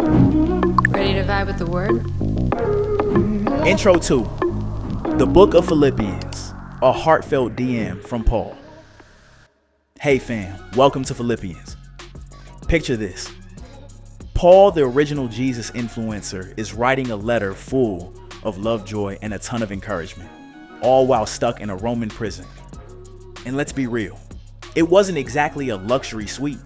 Ready to vibe with the word? Intro 2, the book of Philippians, a heartfelt DM from Paul. Hey fam, welcome to Philippians. Picture this. Paul, the original Jesus influencer, is writing a letter full of love, joy, and a ton of encouragement, all while stuck in a Roman prison. And let's be real, it wasn't exactly a luxury suite.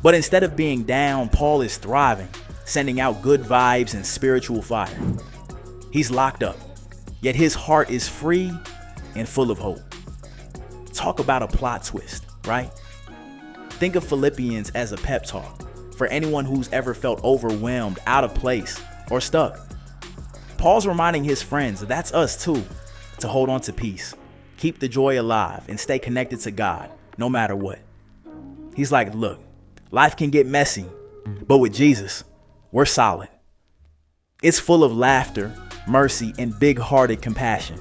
But instead of being down, Paul is thriving, sending out good vibes and spiritual fire. He's locked up, yet his heart is free and full of hope. Talk about a plot twist, right? Think of Philippians as a pep talk for anyone who's ever felt overwhelmed, out of place, or stuck. Paul's reminding his friends, that's us too, to hold on to peace, keep the joy alive, and stay connected to God, no matter what. He's like, look, life can get messy, but with Jesus, we're solid. It's full of laughter, mercy, and big-hearted compassion.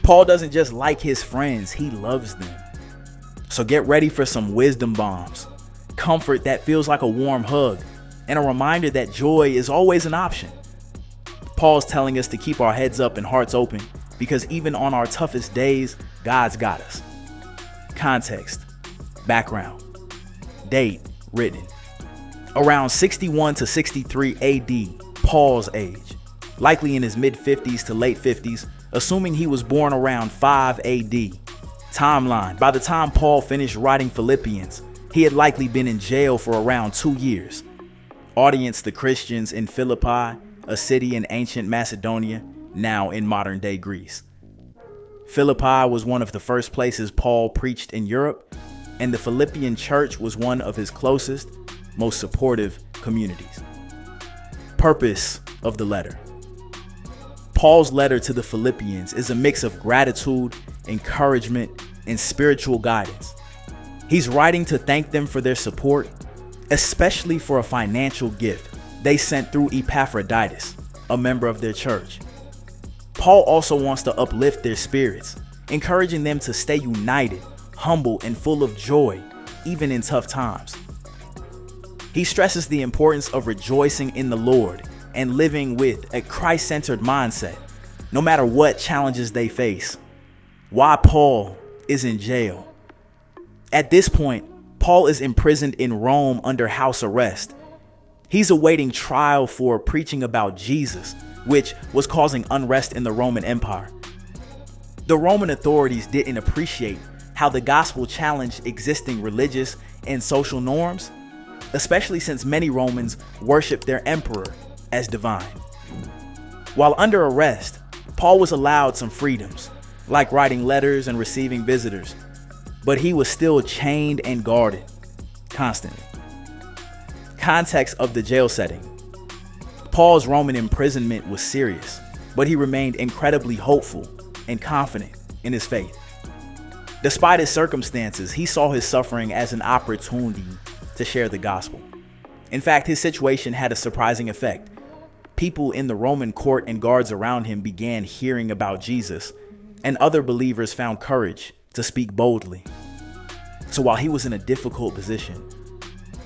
Paul doesn't just like his friends, he loves them. So get ready for some wisdom bombs, comfort that feels like a warm hug, and a reminder that joy is always an option. Paul's telling us to keep our heads up and hearts open, because even on our toughest days, God's got us. Context, background, date, written. Around 61 to 63 AD, Paul's age, likely in his mid-50s to late 50s, assuming he was born around 5 AD. Timeline, by the time Paul finished writing Philippians, he had likely been in jail for around 2 years. Audience, the Christians in Philippi, a city in ancient Macedonia, now in modern-day Greece. Philippi was one of the first places Paul preached in Europe, and the Philippian church was one of his closest, most supportive communities. Purpose of the letter. Paul's letter to the Philippians is a mix of gratitude, encouragement, and spiritual guidance. He's writing to thank them for their support, especially for a financial gift they sent through Epaphroditus, a member of their church. Paul also wants to uplift their spirits, encouraging them to stay united, humble, and full of joy, even in tough times. He stresses the importance of rejoicing in the Lord and living with a Christ-centered mindset, no matter what challenges they face. Why Paul is in jail. At this point, Paul is imprisoned in Rome under house arrest. He's awaiting trial for preaching about Jesus, which was causing unrest in the Roman Empire. The Roman authorities didn't appreciate how the gospel challenged existing religious and social norms, especially since many Romans worshiped their emperor as divine. While under arrest, Paul was allowed some freedoms, like writing letters and receiving visitors, but he was still chained and guarded constantly. Context of the jail setting. Paul's Roman imprisonment was serious, but he remained incredibly hopeful and confident in his faith. Despite his circumstances, he saw his suffering as an opportunity to share the gospel. In fact, his situation had a surprising effect. People in the Roman court and guards around him began hearing about Jesus, and other believers found courage to speak boldly. So while he was in a difficult position,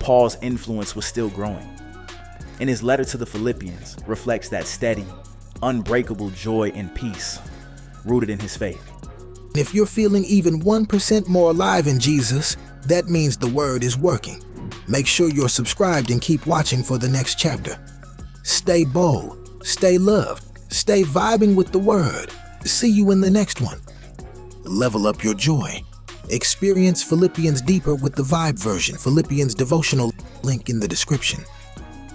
Paul's influence was still growing. And his letter to the Philippians reflects that steady, unbreakable joy and peace rooted in his faith. If you're feeling even 1% more alive in Jesus, that means the word is working. Make sure you're subscribed and keep watching for the next chapter. Stay bold, stay loved, stay vibing with the word. See you in the next one. Level up your joy. Experience Philippians deeper with the Vibe version. Philippians Devotional, link in the description.